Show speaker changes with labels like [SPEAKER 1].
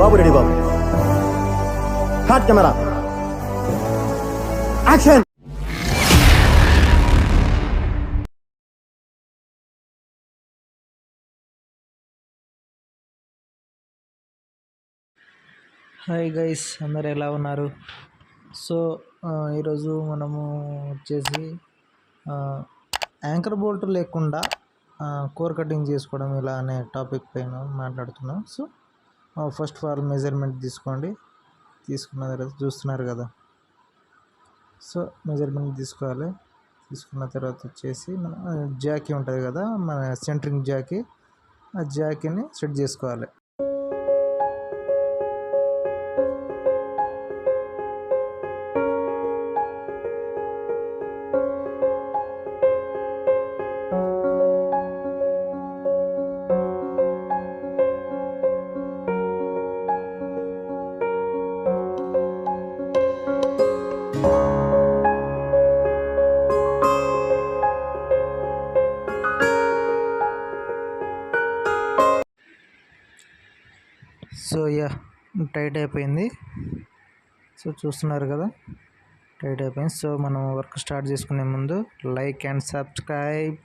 [SPEAKER 1] బాబు ready బాబు. Hot camera action.
[SPEAKER 2] Hi guys, అందరు ఎలా ఉన్నారు? సో ఈరోజు మనము వచ్చేసి యాంకర్ బోల్ట్ లేకుండా కోర్ కటింగ్ చేసుకోవడం ఇలా అనే టాపిక్ పైన మాట్లాడుతున్నాం. So first of all measurement తీసుకోండి. తీసుకున్న తర్వాత చూస్తున్నారు కదా, సో మెజర్మెంట్ తీసుకోవాలి. తీసుకున్న తర్వాత వచ్చేసి మన జాకీ ఉంటుంది కదా, మన సెంటరింగ్ జాకీ, ఆ జాకీని సెట్ చేసుకోవాలి. సో టైట్ అయిపోయింది. సో చూస్తున్నారు కదా, టైట్ అయిపోయింది. సో మనం వర్క్ స్టార్ట్ చేసుకునే ముందు లైక్ అండ్ సబ్స్క్రైబ్.